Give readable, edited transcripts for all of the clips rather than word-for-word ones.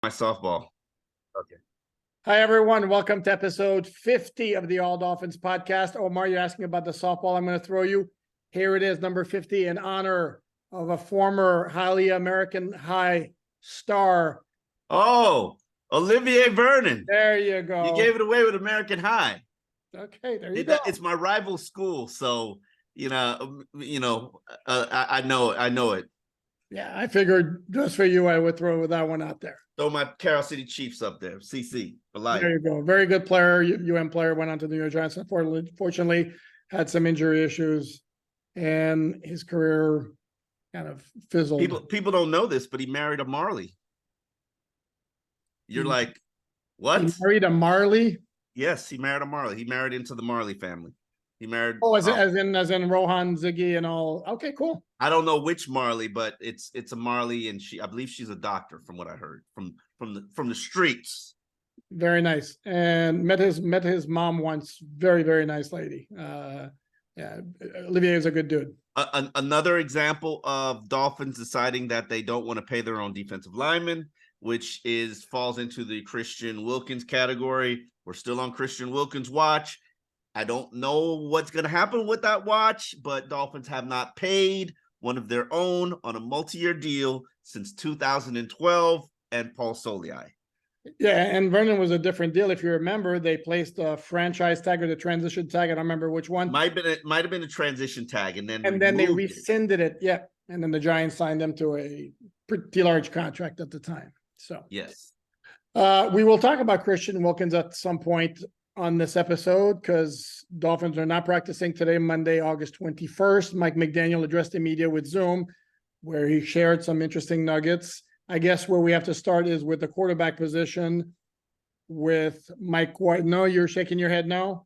My softball. Okay. Hi, everyone. Welcome to episode 50 of the All Dolphins podcast. Omar, you're asking about the softball I'm going to throw you. Here it is, number 50, in honor of a former highly American High star. Oh, Olivier Vernon. There you go. You gave it away with American High. Okay, there you go. It's my rival school, so I know it. Yeah, I figured just for you, I would throw that one out there. Throw my Carroll City Chiefs up there, CC for life. There you go. Very good player. UM player, went on to the New York Giants. Unfortunately, had some injury issues, and his career kind of fizzled. People don't know this, but he married a Marley. You're like, what? He married a Marley? Yes, he married a Marley. He married into the Marley family. He married. Oh, as in Rohan, Ziggy, and all. Okay, cool. I don't know which Marley, but it's a Marley, and I believe she's a doctor, from what I heard from the streets. Very nice, and met his mom once. Very, very nice lady. Yeah, Olivier is a good dude. Another example of Dolphins deciding that they don't want to pay their own defensive linemen, which falls into the Christian Wilkins category. We're still on Christian Wilkins' watch. I don't know what's going to happen with that watch, but Dolphins have not paid one of their own on a multi-year deal since 2012, and Paul Soliai. Yeah, and Vernon was a different deal. If you remember, they placed a franchise tag or the transition tag. I don't remember which one. Might have been a transition tag, and then they rescinded it. Yeah, and then the Giants signed them to a pretty large contract at the time. So yes, we will talk about Christian Wilkins at some point on this episode, because Dolphins are not practicing today, Monday, August 21st. Mike McDaniel addressed the media with Zoom, where he shared some interesting nuggets. I guess where we have to start is with the quarterback position with Mike White. No, you're shaking your head no?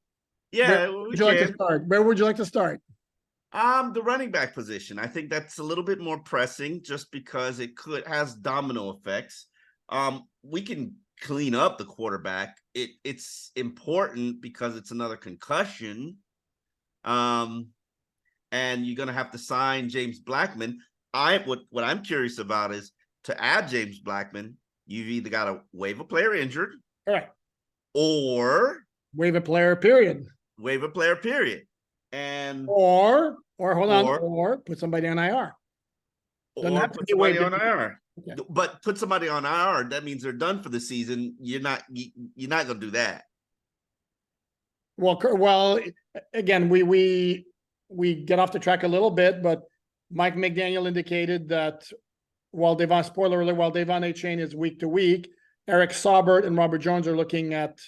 Yeah, Where would you like to start? Where would you like to start? The running back position. I think that's a little bit more pressing, just because it has domino effects. We can clean up the quarterback. It's important because it's another concussion. And you're gonna have to sign James Blackman. What I'm curious about is, to add James Blackman, you've either got to waive a player injured, all right, or waive a player, period. Waive a player, period. And or put somebody on IR. Or put somebody on IR. Okay. But put somebody on IR, that means they're done for the season. You're not going to do that. Well, again, we get off the track a little bit, but Mike McDaniel indicated that while Devon Achane is week to week, Eric Saubert and Robert Jones are looking at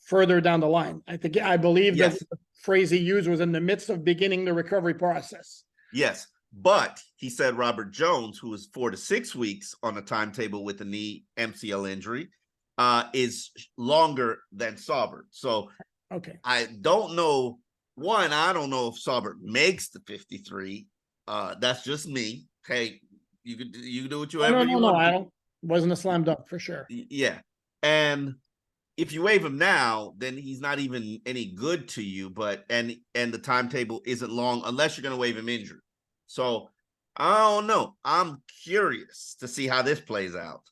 further down the line. I believe yes. that the phrase he used was in the midst of beginning the recovery process. Yes. But he said Robert Jones, who is 4 to 6 weeks on a timetable with a knee MCL injury, is longer than Saubert. So okay, I don't know. I don't know if Saubert makes the 53. That's just me. Hey, you can do what you want. No, I don't. Wasn't a slam dunk for sure. Yeah, and if you waive him now, then he's not even any good to you. But and the timetable isn't long unless you're going to waive him injured. So I don't know. I'm curious to see how this plays out.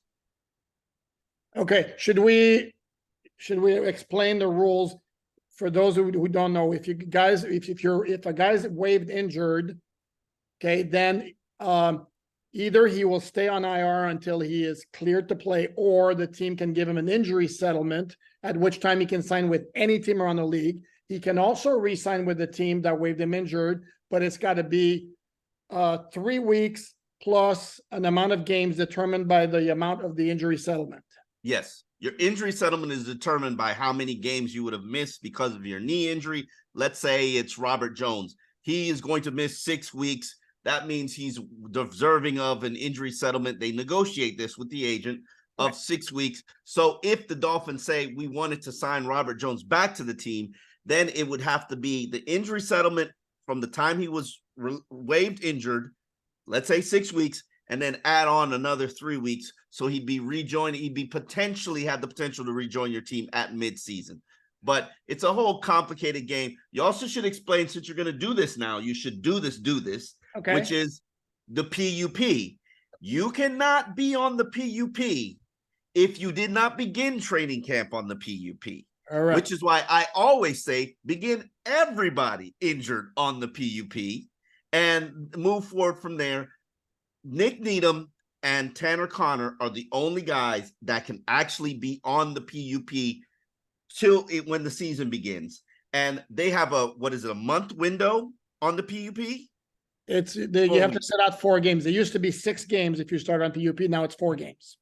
Okay, should we explain the rules for those who don't know? If a guy's waived injured, okay, then either he will stay on IR until he is cleared to play, or the team can give him an injury settlement, at which time he can sign with any team around the league. He can also re-sign with the team that waived him injured, but it's got to be 3 weeks plus an amount of games determined by the amount of the injury settlement. Yes. Your injury settlement is determined by how many games you would have missed because of your knee injury. Let's say it's Robert Jones. He is going to miss 6 weeks. That means he's deserving of an injury settlement. They negotiate this with the agent of 6 weeks. So if the Dolphins say we wanted to sign Robert Jones back to the team, then it would have to be the injury settlement from the time he was waived injured, let's say 6 weeks, and then add on another 3 weeks. So he'd be rejoined. He'd be had the potential to rejoin your team at midseason. But it's a whole complicated game. You also should explain, since you're going to do this now, you should do this, okay, which is the PUP. You cannot be on the PUP if you did not begin training camp on the PUP, All right. which is why I always say begin everybody injured on the PUP and move forward from there. Nick Needham and Tanner Connor are the only guys that can actually be on the PUP when the season begins. And they have a month window on the PUP? You have to set out 4 games. There used to be 6 games if you start on PUP. Now it's 4 games.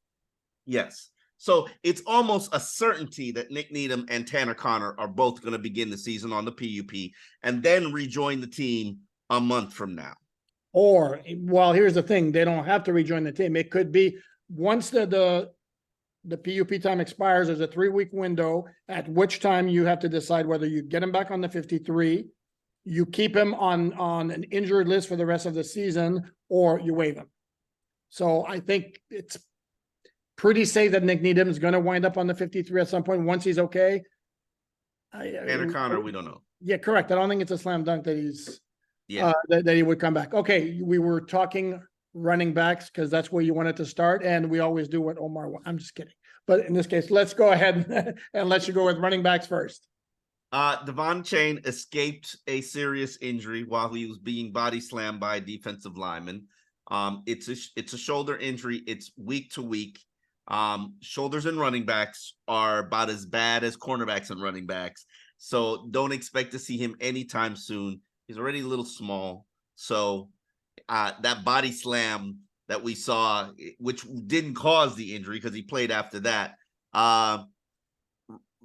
Yes. So it's almost a certainty that Nick Needham and Tanner Connor are both going to begin the season on the PUP and then rejoin the team a month from now. Or, well, here's the thing. They don't have to rejoin the team. It could be once the PUP time expires, there's a 3-week window at which time you have to decide whether you get him back on the 53, you keep him on an injured list for the rest of the season, or you waive him. So I think it's pretty safe that Nick Needham is going to wind up on the 53 at some point once he's okay. Tanner Connor, we don't know. Yeah, correct. I don't think it's a slam dunk that he's Yeah. that he would come back. Okay, we were talking running backs because that's where you wanted to start, and we always do what Omar wants. I'm just kidding. But in this case, let's go ahead and let you go with running backs first. Devon Chain escaped a serious injury while he was being body slammed by a defensive lineman. It's a shoulder injury. It's week to week. Shoulders and running backs are about as bad as cornerbacks and running backs. So don't expect to see him anytime soon. He's already a little small. So that body slam that we saw, which didn't cause the injury because he played after that,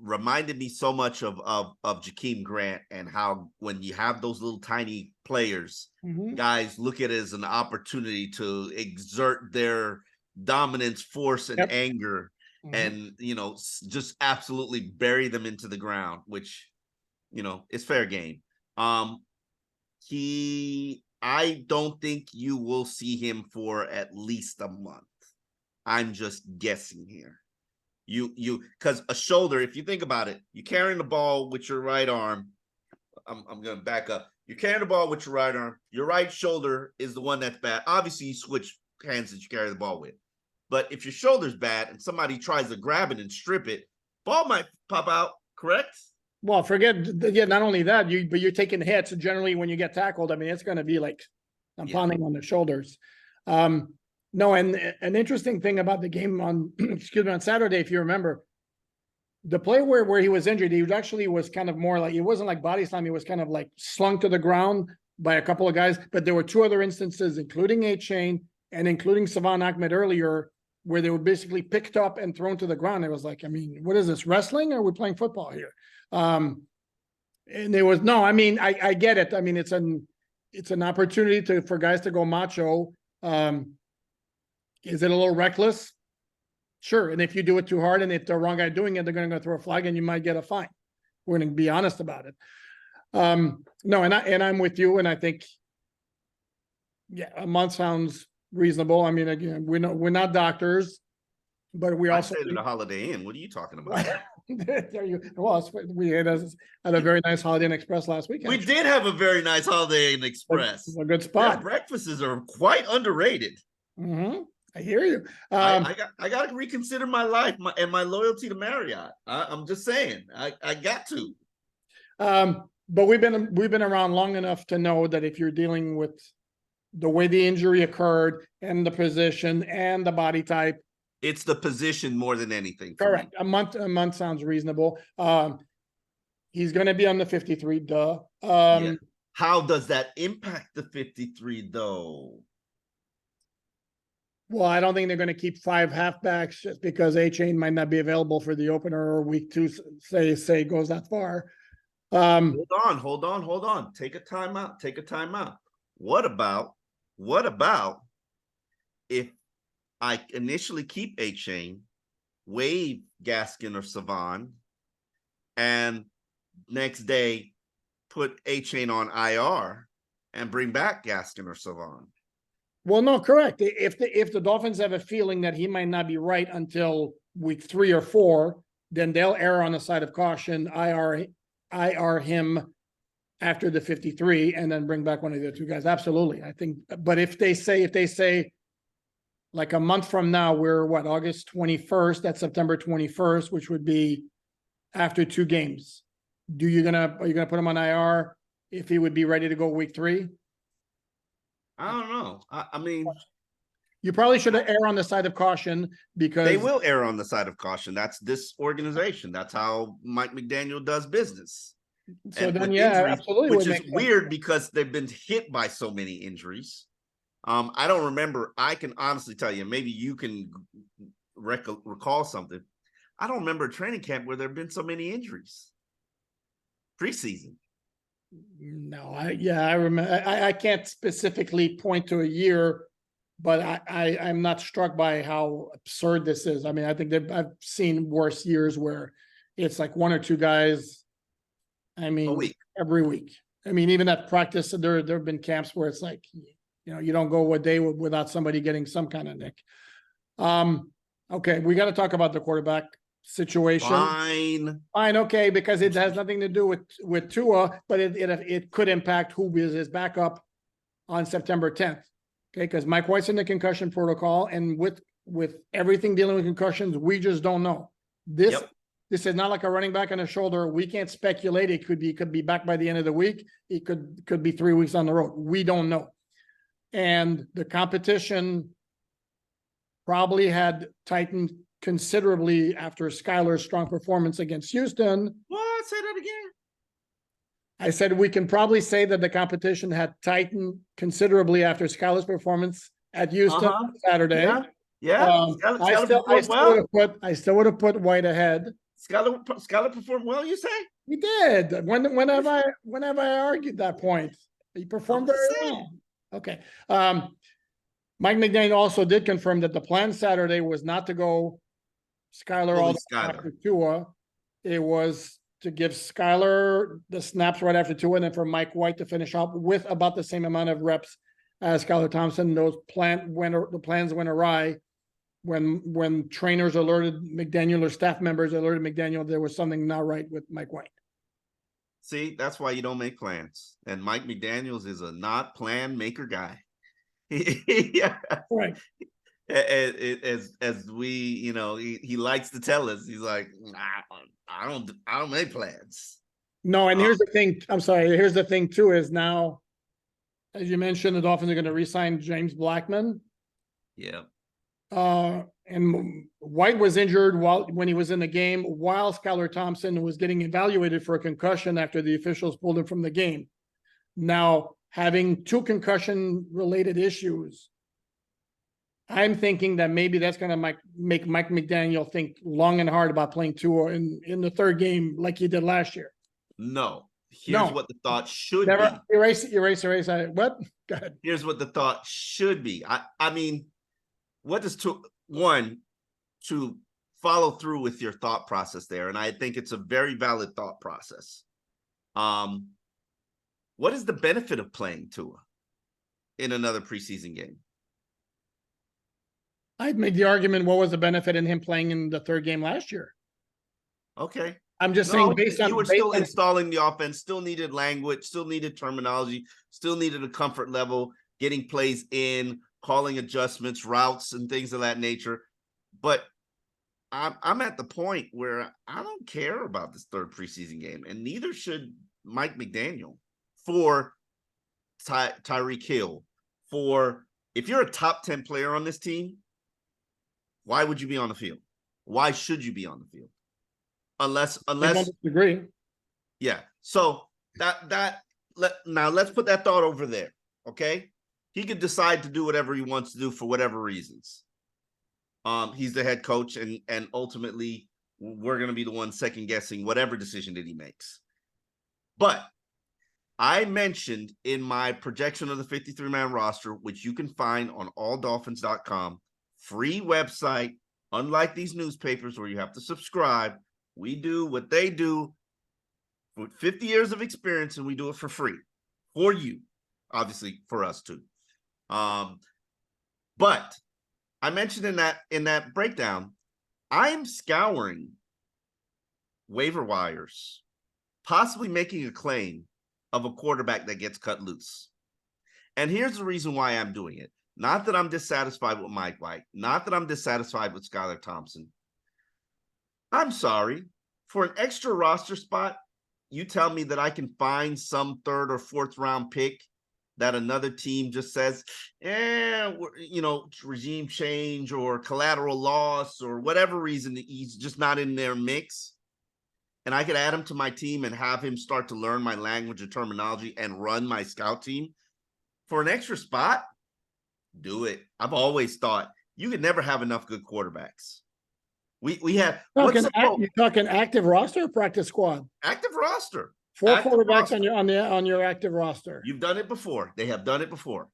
reminded me so much of Jakeem Grant, and how when you have those little tiny players, guys look at it as an opportunity to exert their dominance, force, and anger, and just absolutely bury them into the ground, which is fair game. I don't think you will see him for at least a month. I'm just guessing here. Because a shoulder, if you think about it, you're carrying the ball with your right arm. I'm going to back up. You're carrying the ball with your right arm. Your right shoulder is the one that's bad. Obviously, you switch hands that you carry the ball with. But if your shoulder's bad and somebody tries to grab it and strip it, ball might pop out, correct? Well, not only that, but you're taking hits. Generally, when you get tackled, I mean, it's going to be like pounding on the shoulders. No, and an interesting thing about the game on, on Saturday, if you remember, the play where he was injured, he was kind of more like, it wasn't like body slam. He was kind of like slung to the ground by a couple of guys. But there were 2 other instances, including Achane and including Savon Ahmed earlier, where they were basically picked up and thrown to the ground. It was like, I mean, what is this, wrestling, or are we playing football here? And there was I get it. I mean, it's an opportunity for guys to go macho. Is it a little reckless? Sure. And if you do it too hard, and if the wrong guy doing it, they're going to go throw a flag and you might get a fine. We're going to be honest about it. No, and I'm with you. And I think, a month sounds reasonable. I mean, again, we're not doctors, but we also stayed at a Holiday Inn. What are you talking about? We had a very nice Holiday Inn Express last weekend. We did have a very nice Holiday Inn Express. A good spot. Their breakfasts are quite underrated. I hear you. I got to reconsider my life and my loyalty to Marriott. I'm just saying, I got to. But we've been around long enough to know that if you're dealing with the way the injury occurred and the position and the body type, it's the position more than anything. Correct. A month sounds reasonable. He's going to be on the 53. Duh. How does that impact the 53 though? Well, I don't think they're going to keep 5 halfbacks just because Achane might not be available for the opener, or week 2, say goes that far. Hold on. Take a timeout. What about if I initially keep Achane, waive Gaskin or Savon, and next day put Achane on IR and bring back Gaskin or Savon? Well, no, correct. If the Dolphins have a feeling that he might not be right until week 3 or 4, then they'll err on the side of caution, IR him after the 53, and then bring back one of the 2 guys. Absolutely, I think. But if they say like a month from now, we're what, August 21st, that's September 21st, which would be after 2 games. Are you gonna put him on IR if he would be ready to go week 3? I don't know. I mean, You probably should err on the side of caution because they will err on the side of caution. That's this organization. That's how Mike McDaniel does business. so And then, with yeah, injuries, absolutely which would is make sense. weird because they've been hit by so many injuries. I don't remember. I can honestly tell you, maybe you can recall something. I don't remember a training camp where there have been so many injuries. Preseason. No, I remember. I can't specifically point to a year, but I'm not struck by how absurd this is. I mean, I think that I've seen worse years where it's like 1 or 2 guys. I mean, week. every week. I mean, even at practice, there have been camps where it's like, you don't go a day without somebody getting some kind of nick. Okay, we got to talk about the quarterback situation. Fine, okay, because it has nothing to do with Tua, but it could impact who is his backup on September 10th. Okay, because Mike White's in the concussion protocol, and with everything dealing with concussions, we just don't know. This is not like a running back on a shoulder. We can't speculate. It could be back by the end of the week. It could be 3 weeks on the road. We don't know. And the competition probably had tightened considerably after Skyler's strong performance against Houston. What? Say that again. I said we can probably say that the competition had tightened considerably after Skyler's performance at Houston Saturday. I still would have put White ahead. Skyler performed well, you say? He did. When have I argued that point? He performed very well. Okay. Mike McDaniel also did confirm that the plan Saturday was not to go Skyler all the way after Tua. It was to give Skyler the snaps right after Tua, and then for Mike White to finish up with about the same amount of reps as Skyler Thompson. The plans went awry when trainers alerted McDaniel or staff members alerted McDaniel there was something not right with Mike White. See, that's why you don't make plans. And Mike McDaniels is a not plan maker guy. Yeah. Right. As we, he likes to tell us, he's like, I don't make plans. No, and here's the thing. I'm sorry. Here's the thing too, is now, as you mentioned, the Dolphins are going to re-sign James Blackman. Yeah. And White was injured when he was in the game, while Skyler Thompson was getting evaluated for a concussion after the officials pulled him from the game. Now, having 2 concussion-related issues, I'm thinking that maybe that's going to make Mike McDaniel think long and hard about playing Tua in the 3rd game like he did last year. No. Here's what the thought should be. Erase. What? Go ahead. Here's what the thought should be. I mean, what does to follow through with your thought process there, and I think it's a very valid thought process. What is the benefit of playing Tua in another preseason game? I'd make the argument, what was the benefit in him playing in the 3rd game last year? Okay. I'm just saying you were still installing the offense, still needed language, still needed terminology, still needed a comfort level, getting plays in, calling adjustments, routes, and things of that nature. But I'm at the point where I don't care about this 3rd preseason game, and neither should Mike McDaniel. For Tyreek Hill, if you're a top 10 player on this team, why would you be on the field? Why should you be on the field? Unless agree. Yeah. So now let's put that thought over there. Okay. He could decide to do whatever he wants to do for whatever reasons. He's the head coach, and ultimately we're going to be the ones second guessing whatever decision that he makes. But I mentioned in my projection of the 53-man roster, which you can find on alldolphins.com, free website, unlike these newspapers where you have to subscribe. We do what they do with 50 years of experience, and we do it for free for you, obviously for us too. But I mentioned in that breakdown, I am scouring waiver wires, possibly making a claim of a quarterback that gets cut loose. And here's the reason why I'm doing it. Not that I'm dissatisfied with Mike White. Not that I'm dissatisfied with Skylar Thompson. I'm sorry. For an extra roster spot, you tell me that I can find some third or fourth round pick that another team just says, regime change or collateral loss or whatever reason, he's just not in their mix. And I could add him to my team and have him start to learn my language and terminology and run my scout team for an extra spot. Do it. I've always thought you could never have enough good quarterbacks. We have you're talking active roster or practice squad? Active roster. Four Active quarterbacks roster. on your active roster. You've done it before. They have done it before.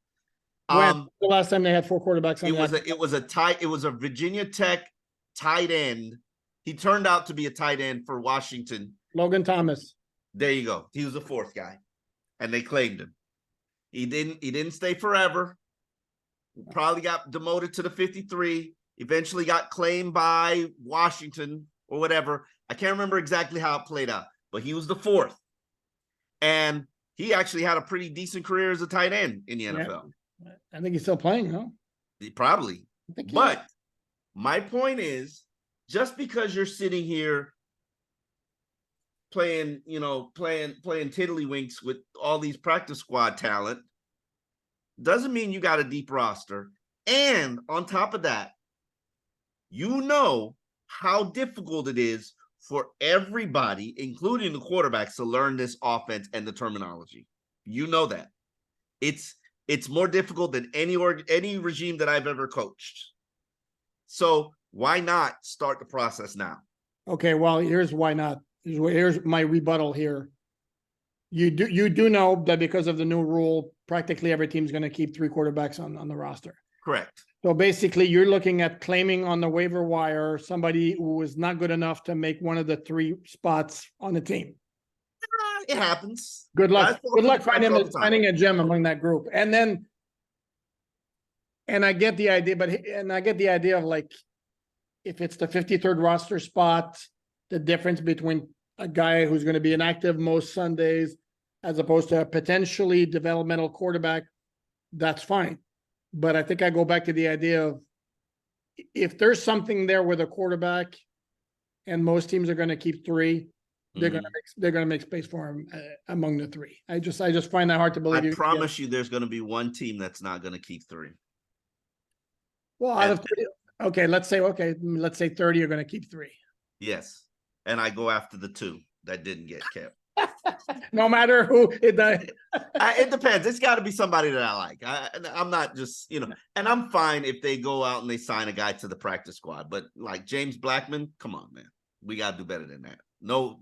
When the last time they had 4 quarterbacks on it was a Virginia Tech tight end. He turned out to be a tight end for Washington. Logan Thomas. There you go. He was the 4th guy. And they claimed him. He didn't stay forever. Probably got demoted to the 53. Eventually got claimed by Washington or whatever. I can't remember exactly how it played out, but he was the 4th. And he actually had a pretty decent career as a tight end in the NFL. I think he's still playing, huh? Probably. But my point is, just because you're sitting here playing tiddlywinks with all these practice squad talent, doesn't mean you got a deep roster. And on top of that, you know how difficult it is for everybody, including the quarterbacks, to learn this offense and the terminology. You know that. It's more difficult than any regime that I've ever coached. So why not start the process now? Okay, well, here's why not. Here's my rebuttal here. You do know that because of the new rule, practically every team's going to keep 3 quarterbacks on the roster. Correct. So basically, you're looking at claiming on the waiver wire somebody who is not good enough to make one of the 3 spots on the team. It happens. Good luck. Good luck finding a gem among that group. And I get the idea of like, if it's the 53rd roster spot, the difference between a guy who's going to be inactive most Sundays as opposed to a potentially developmental quarterback, that's fine. But I think I go back to the idea of if there's something there with a quarterback and most teams are going to keep 3, they're going to make space for him among the 3. I just find that hard to believe. I promise you there's going to be one team that's not going to keep 3. Well, out of 30, let's say 30 are going to keep 3. Yes. And I go after the 2 that didn't get kept. No matter who it depends. It's got to be somebody that I like. I'm not just, and I'm fine if they go out and they sign a guy to the practice squad. But like James Blackman, come on, man. We got to do better than that. No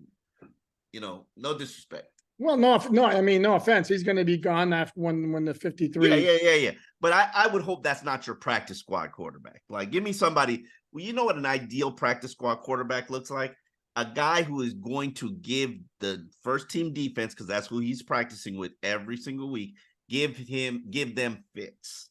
disrespect. Well, no, I mean, no offense. He's going to be gone after when the 53. Yeah. But I would hope that's not your practice squad quarterback. Like, give me somebody. Well, you know what an ideal practice squad quarterback looks like? A guy who is going to give the first team defense, because that's who he's practicing with every single week, give them fits.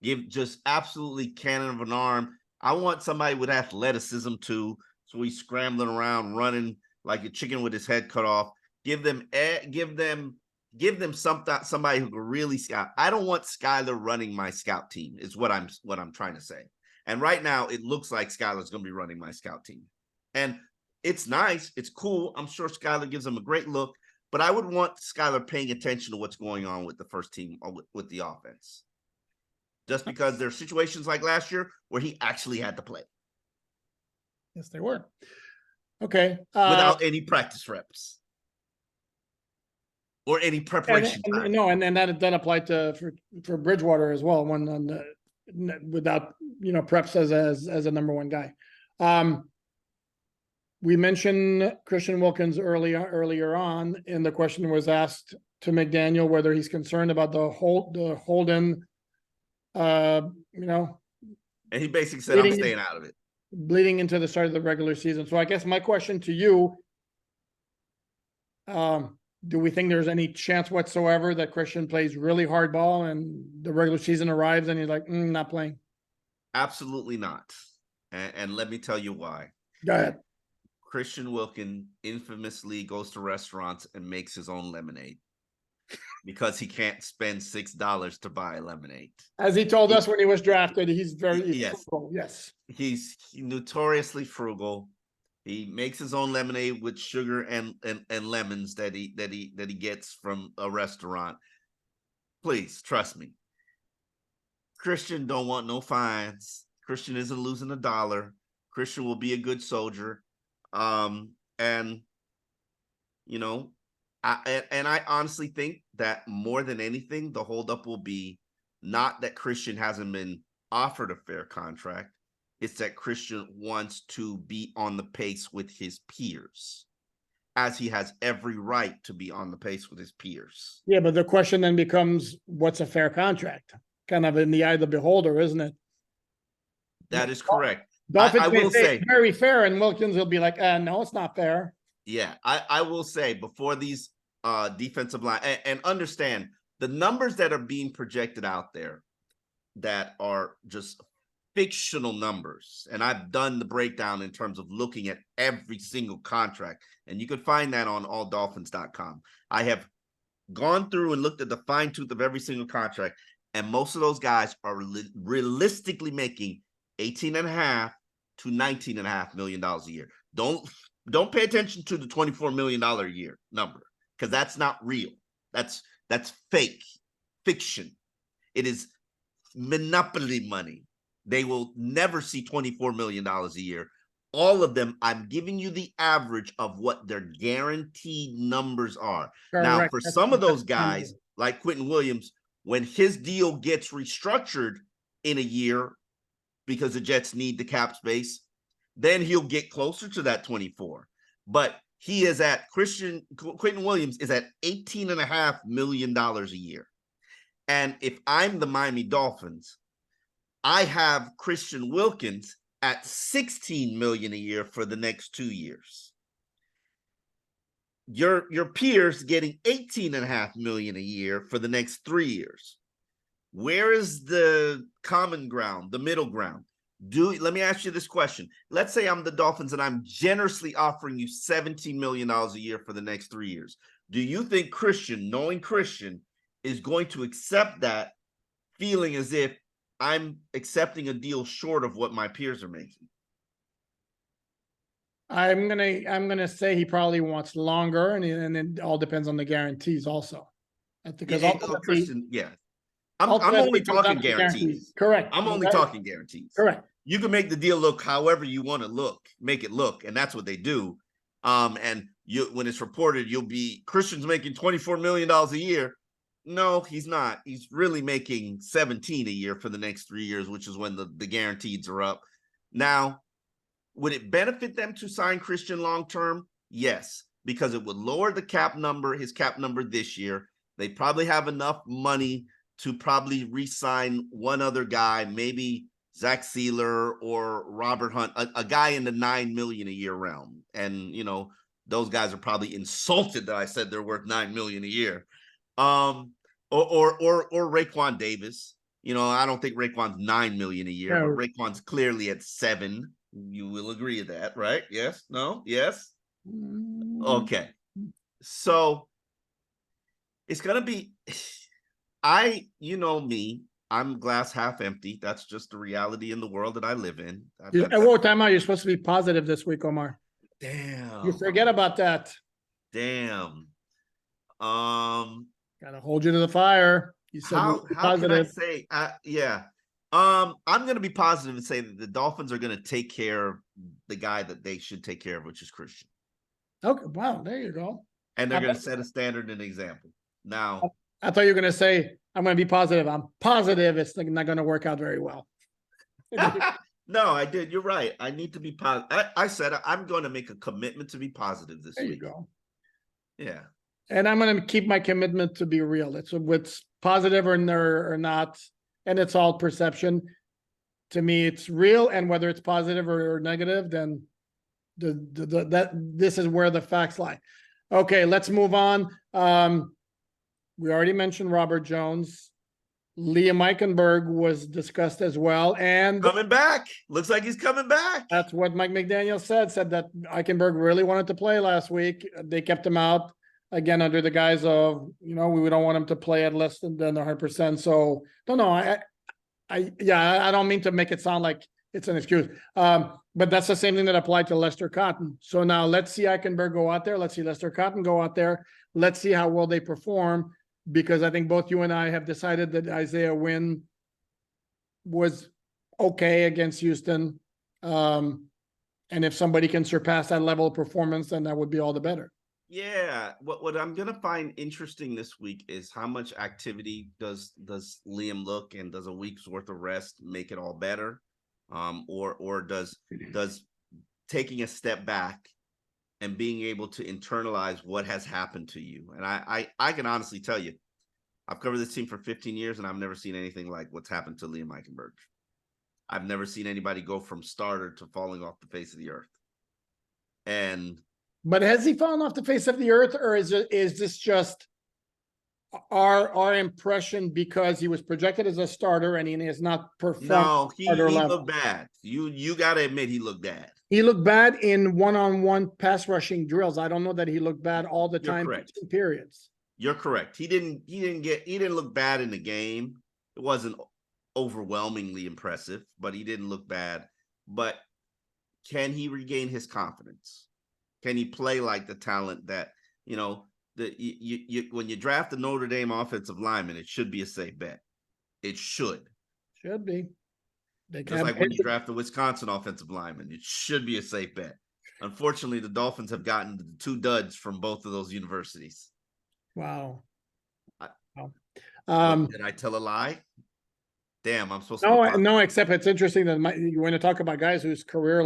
Give just absolutely cannon of an arm. I want somebody with athleticism too. So he's scrambling around, running like a chicken with his head cut off. Give them somebody who can really scout. I don't want Skylar running my scout team, is what I'm trying to say. And right now it looks like Skylar's going to be running my scout team. And it's nice. It's cool. I'm sure Skylar gives him a great look, but I would want Skylar paying attention to what's going on with the first team or with the offense. Just because there are situations like last year where he actually had to play. Yes, they were. Okay. Without any practice reps or any preparation time. No, and that applied for Bridgewater as well. Without preps as a number 1 guy. We mentioned Christian Wilkins earlier on, and the question was asked to McDaniel whether he's concerned about the Holden. And he basically said, "I'm staying out of it." Bleeding into the start of the regular season. So I guess my question to you, do we think there's any chance whatsoever that Christian plays really hard ball and the regular season arrives and he's like, not playing? Absolutely not. And let me tell you why. Go ahead. Christian Wilkins infamously goes to restaurants and makes his own lemonade. because he can't spend $6 to buy lemonade. As he told us when he was drafted, he's very Yes. frugal. Yes. He's notoriously frugal. He makes his own lemonade with sugar and lemons that he gets from a restaurant. Please trust me. Christian don't want no fines. Christian isn't losing $1. Christian will be a good soldier. And you know, I honestly think that more than anything, the holdup will be not that Christian hasn't been offered a fair contract. It's that Christian wants to be on the pace with his peers, as he has every right to be on the pace with his peers. Yeah, but the question then becomes, what's a fair contract? Kind of in the eye of the beholder, isn't it? That is correct. Dolphins I will say it's very fair, and Wilkins will be like, no, it's not fair. Yeah, I will say before these defensive line and understand the numbers that are being projected out there that are just fictional numbers. And I've done the breakdown in terms of looking at every single contract, and you can find that on alldolphins.com. I have gone through and looked at the fine tooth of every single contract, and most of those guys are realistically making $18.5 to $19.5 million a year. Don't pay attention to the $24 million a year number, because that's not real. That's fake fiction. It is monopoly money. They will never see $24 million a year. All of them, I'm giving you the average of what their guaranteed numbers are. Correct. Now, for some of those guys, like Quentin Williams, when his deal gets restructured in a year because the Jets need the cap space, then he'll get closer to that 24. But he is at Quentin Williams is at $18.5 million a year. And if I'm the Miami Dolphins, I have Christian Wilkins at $16 million a year for the next 2 years. Your peers getting $18.5 million a year for the next 3 years. Where is the common ground, the middle ground? Let me ask you this question. Let's say I'm the Dolphins and I'm generously offering you $17 million a year for the next 3 years. Do you think Christian, knowing Christian, is going to accept that, feeling as if I'm accepting a deal short of what my peers are making? I'm gonna say he probably wants longer, and it all depends on the guarantees also. Because Christian, yeah. I'm only talking guarantees. Correct. I'm only talking guarantees. Correct. You can make the deal look however you want to look, make it look, and that's what they do. And when it's reported, Christian's making $24 million a year. No, he's not. He's really making 17 a year for the next 3 years, which is when the guarantees are up. Now, would it benefit them to sign Christian long-term? Yes, because it would lower his cap number this year. They probably have enough money to probably re-sign one other guy, maybe Zach Sealer or Robert Hunt, a guy in the $9 million a year realm. And, those guys are probably insulted that I said they're worth $9 million a year. Or Raekwon Davis. I don't think Raekwon's $9 million a year, but Raekwon's clearly at $7 million. You will agree with that, right? Yes? No? Yes? Okay. So it's going to be... me, I'm glass half empty. That's just the reality in the world that I live in. Time out. You're supposed to be positive this week, Omar. Damn. You forget about that. Damn. Gotta hold you to the fire. You said how can I say? Yeah. I'm going to be positive and say that the Dolphins are going to take care of the guy that they should take care of, which is Christian. Okay. Wow. There you go. And they're going to set a standard and example. Now, I thought you were going to say, I'm going to be positive. I'm positive it's not going to work out very well. No, I did. You're right. I need to be positive. I said I'm going to make a commitment to be positive this week. There you go. Yeah. And I'm going to keep my commitment to be real. It's positive or not, and it's all perception. To me, it's real, and whether it's positive or negative, then this is where the facts lie. Okay, let's move on. We already mentioned Robert Jones. Liam Eichenberg was discussed as well. And coming back. Looks like he's coming back. That's what Mike McDaniel said that Eichenberg really wanted to play last week. They kept him out. again, under the guise of, we don't want him to play at less than 100%. So, don't know. I don't mean to make it sound like it's an excuse. But that's the same thing that applied to Lester Cotton. So now let's see Eichenberg go out there. Let's see Lester Cotton go out there. Let's see how well they perform, because I think both you and I have decided that Isaiah Wynn was okay against Houston. And if somebody can surpass that level of performance, then that would be all the better. Yeah, what I'm gonna find interesting this week is how much activity does Liam look, and does a week's worth of rest make it all better, or does taking a step back and being able to internalize what has happened to you. And I can honestly tell you, I've covered this team for 15 years, and I've never seen anything like what's happened to Liam Eichenberg. I've never seen anybody go from starter to falling off the face of the earth. But has he fallen off the face of the earth, or is this just our impression because he was projected as a starter and he has not performed? No, he looked bad. You got to admit he looked bad. He looked bad in one-on-one pass rushing drills. I don't know that he looked bad all the time. Correct. In periods. You're correct. He didn't look bad in the game. It wasn't overwhelmingly impressive, but he didn't look bad. But can he regain his confidence? Can he play like the talent that, when you draft the Notre Dame offensive lineman, it should be a safe bet. It should be. Just like when you draft the Wisconsin offensive lineman, it should be a safe bet. Unfortunately, the Dolphins have gotten 2 duds from both of those universities. Wow. Did I tell a lie? Damn, I'm supposed to. No, except it's interesting that you want to talk about guys whose career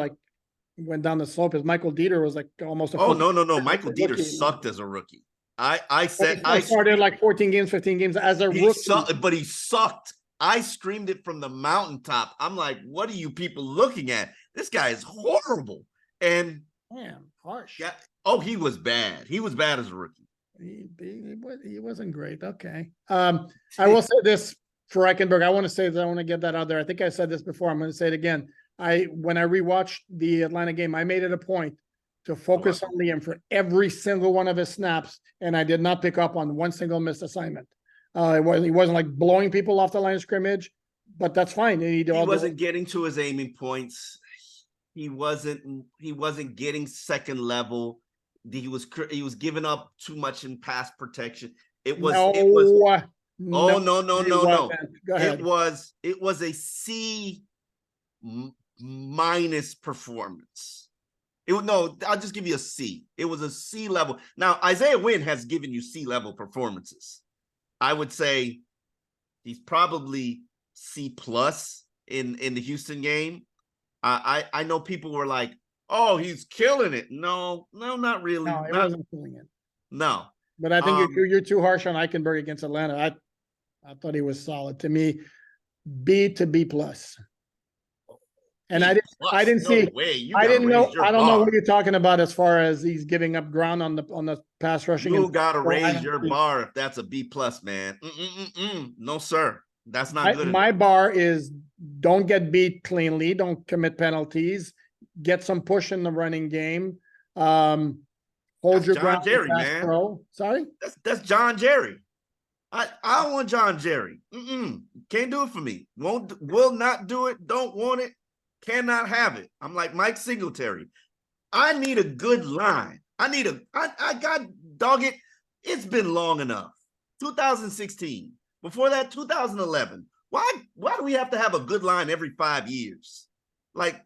went down the slope. As Michael Dieter was almost. No. Michael Dieter sucked as a rookie. I started 14 games, 15 games as a rookie. But he sucked. I screamed it from the mountaintop. I'm like, what are you people looking at? This guy is horrible. And man, harsh. Yeah. Oh, he was bad. He was bad as a rookie. He wasn't great. Okay. I will say this for Eichenberg. I want to get that out there. I think I said this before. I'm going to say it again. When I rewatched the Atlanta game, I made it a point to focus on Liam for every single one of his snaps, and I did not pick up on one single missed assignment. He wasn't blowing people off the line of scrimmage, but that's fine. He wasn't getting to his aiming points. He wasn't getting second level. He was giving up too much in pass protection. No. It was a C minus performance. I'll just give you a C. It was a C level. Now, Isaiah Wynn has given you C level performances. I would say he's probably C plus in the Houston game. I know people were like, oh, he's killing it. No, not really. No, he wasn't killing it. No. But I think you're too harsh on Eichenberg against Atlanta. I thought he was solid. To me, B to B plus. And I didn't see. I didn't know. I don't know what you're talking about as far as he's giving up ground on the pass rushing. You got to raise your bar if that's a B plus, man. No, sir. That's not good. My bar is don't get beat cleanly. Don't commit penalties. Get some push in the running game. Hold your ground. John Jerry, man. Pro. Sorry, that's John Jerry. I don't want John Jerry. Can't do it for me. Will not do it. Don't want it. Cannot have it. I'm like Mike Singletary. I need a good line. I got dog it. It's been long enough. 2016. Before that, 2011. Why do we have to have a good line every 5 years? Like,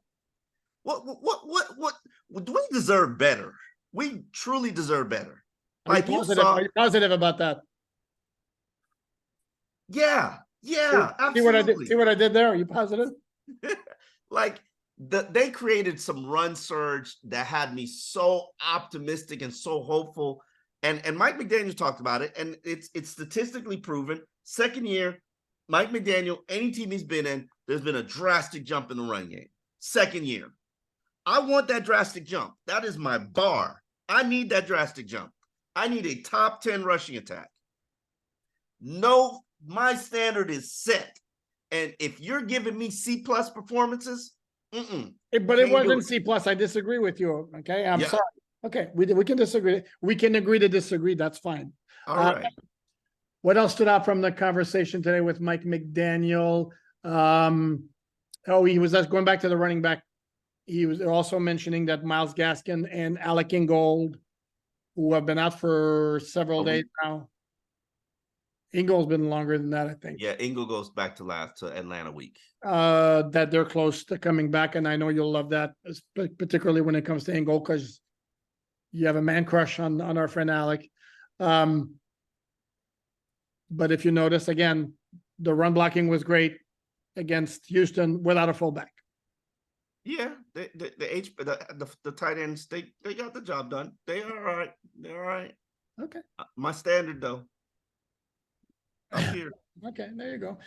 what do we deserve better? We truly deserve better. Are you positive about that? Yeah, absolutely. See what I did there? Are you positive? They created some run surge that had me so optimistic and so hopeful. And Mike McDaniel talked about it, and it's statistically proven. Second year, Mike McDaniel, any team he's been in, there's been a drastic jump in the run game. Second year. I want that drastic jump. That is my bar. I need that drastic jump. I need a top 10 rushing attack. No, my standard is set. And if you're giving me C plus performances, but it wasn't C plus. I disagree with you. Okay, I'm sorry. Okay, we can disagree. We can agree to disagree. That's fine. All Uh, right. What else stood out from the conversation today with Mike McDaniel? He was just going back to the running back. He was also mentioning that Myles Gaskin and Alec Ingold, who have been out for several days now. Ingold's been longer than that, I think. Yeah, Ingle goes back to Atlanta week. That they're close to coming back, and I know you'll love that, particularly when it comes to Ingold, because you have a man crush on our friend Alec. But if you notice, again, the run blocking was great against Houston without a fullback. Yeah, the tight ends, they got the job done. They are all right. They're all right. Okay. My standard though. Up here. Okay, there you go.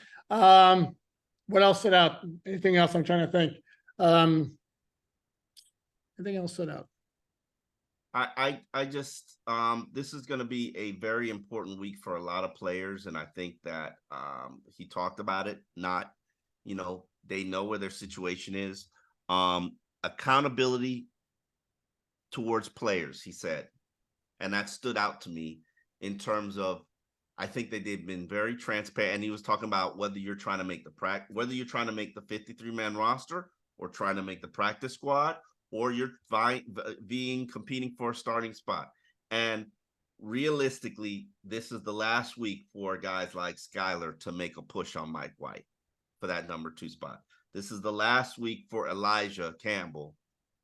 What else stood out? Anything else? I'm trying to think. Anything else stood out? I just this is going to be a very important week for a lot of players, and I think that he talked about it. Not, they know where their situation is. Accountability towards players, he said, and that stood out to me in terms of, I think that they've been very transparent. And he was talking about whether you're trying to make the 53-man roster or trying to make the practice squad, or you're competing for a starting spot. And realistically, this is the last week for guys like Skylar to make a push on Mike White for that number 2 spot. This is the last week for Elijah Campbell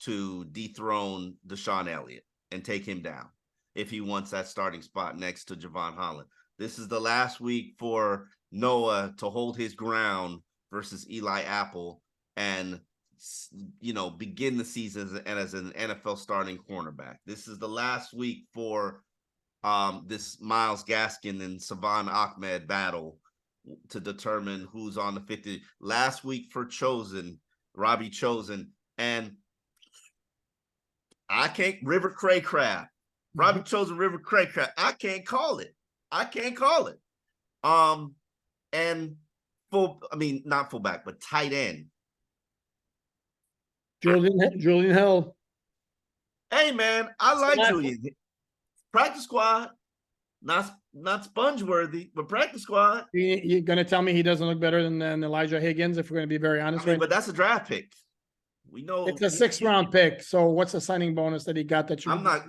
to dethrone Deshaun Elliott and take him down if he wants that starting spot next to Javon Holland. This is the last week for Noah to hold his ground versus Eli Apple and, begin the season as an NFL starting cornerback. This is the last week for this Myles Gaskin and Savon Ahmed battle to determine who's on the 50. Last week for Robbie Chosen, and I can't River Craycraft. Robbie Chosen, River Craycraft. I can't call it. And not fullback, but tight end. Julian Hill. Hey man, I like Julian. Practice squad, not sponge worthy, but practice squad. You're gonna tell me he doesn't look better than Elijah Higgins, if we're gonna be very honest, right? But that's a draft pick. We know it's a 6th round pick. So what's the signing bonus that he got that you? I'm not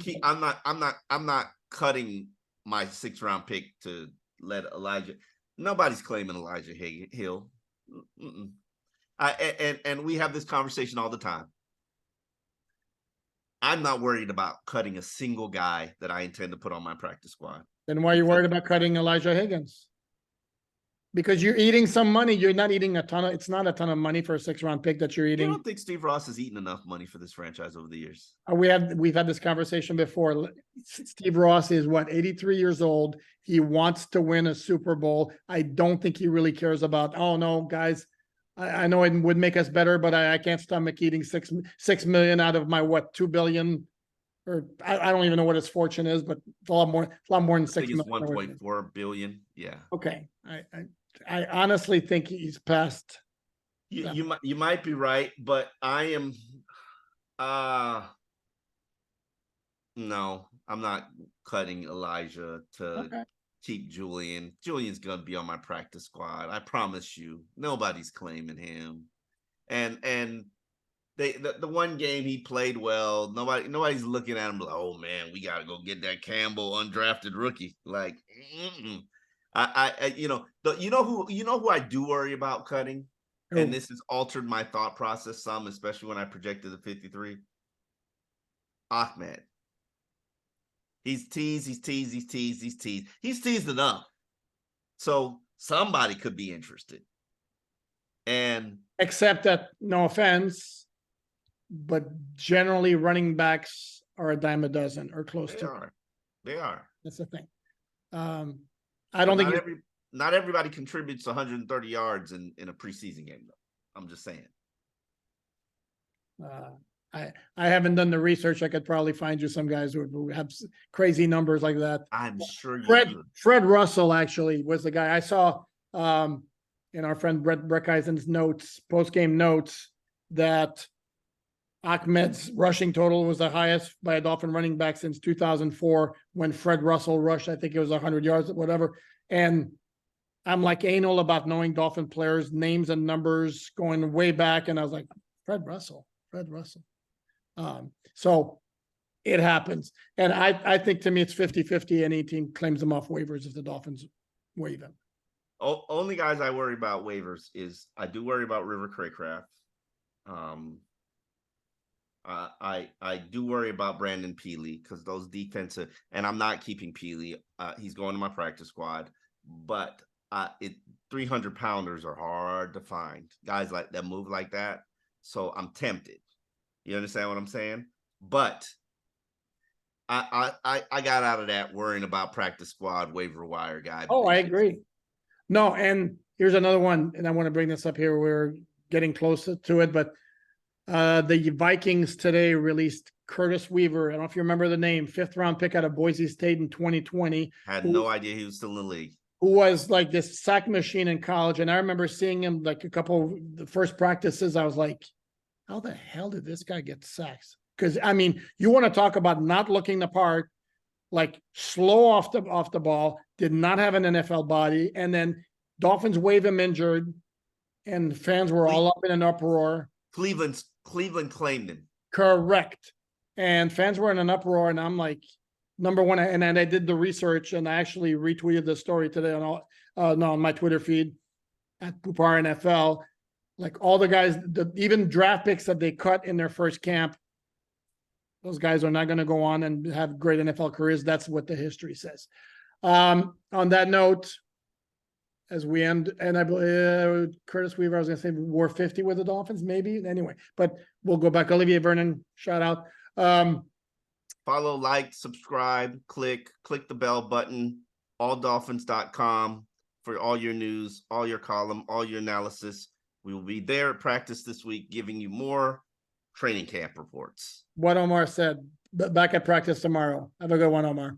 cutting my 6th round pick to let Elijah. Nobody's claiming Elijah Hill. And we have this conversation all the time. I'm not worried about cutting a single guy that I intend to put on my practice squad. Then why are you worried about cutting Elijah Higgins? Because you're eating some money. You're not eating it's not a ton of money for a 6th round pick that you're eating. I don't think Steve Ross has eaten enough money for this franchise over the years. We've had this conversation before. Steve Ross is 83 years old. He wants to win a Super Bowl. I don't think he really cares about, oh no, guys, I know it would make us better, but I can't stomach eating $6 million out of my 2 billion, or I don't even know what his fortune is, but it's a lot more than 6 million. It's 1.4 billion. Yeah. Okay. I honestly think he's past. You might be right, but I am. No, I'm not cutting Elijah to keep Julian. Julian's gonna be on my practice squad. I promise you. Nobody's claiming him. And the one game he played well. Nobody's looking at him like, oh man, we gotta go get that Campbell undrafted rookie. Like, you know who I do worry about cutting, and this has altered my thought process some, especially when I projected the 53. Ahmed. He's teased enough. So somebody could be interested. And except that, no offense, but generally running backs are a dime a dozen or close to. They are. That's the thing. I don't think not everybody contributes 130 yards in a preseason game, though. I'm just saying. I haven't done the research. I could probably find you some guys who have crazy numbers like that. I'm sure Fred Russell actually was the guy I saw in our friend Brett Breckheisen's post-game notes, that Ahmed's rushing total was the highest by a Dolphin running back since 2004 when Fred Russell rushed. I think it was 100 yards, whatever. And I'm like anal about knowing Dolphin players' names and numbers going way back. And I was like, Fred Russell. So it happens. And I think to me, it's 50-50. Any team claims them off waivers if the Dolphins waive them. Only guys I worry about waivers is I do worry about River Craycraft. I do worry about Brandon Peely because those defensive, and I'm not keeping Peely. He's going to my practice squad, but 300-pounders are hard to find. Guys like that move like that. So I'm tempted. You understand what I'm saying? But I got out of that worrying about practice squad waiver wire guy. Oh, I agree. No, and here's another one, and I want to bring this up here. We're getting closer to it, but the Vikings today released Curtis Weaver. I don't know if you remember the name, 5th-round pick out of Boise State in 2020. Had no idea he was still in the league. Who was like this sack machine in college. And I remember seeing him like a couple of the first practices. I was like, how the hell did this guy get sacks? Because, I mean, you want to talk about not looking the part, like slow off the ball, did not have an NFL body. And then Dolphins waive him injured, and fans were all up in an uproar. Cleveland claimed him. Correct. And fans were in an uproar, and I'm like, number one, and I did the research, and I actually retweeted the story today on my Twitter feed at Poupart NFL. Like all the guys, even draft picks that they cut in their first camp, those guys are not going to go on and have great NFL careers. That's what the history says. On that note, as we end, and I believe Curtis Weaver, I was going to say wore 50 with the Dolphins, maybe. Anyway, but we'll go back. Olivier Vernon, shout out. Follow, like, subscribe, click the bell button, alldolphins.com for all your news, all your column, all your analysis. We will be there at practice this week, giving you more training camp reports. What Omar said, back at practice tomorrow. Have a good one, Omar.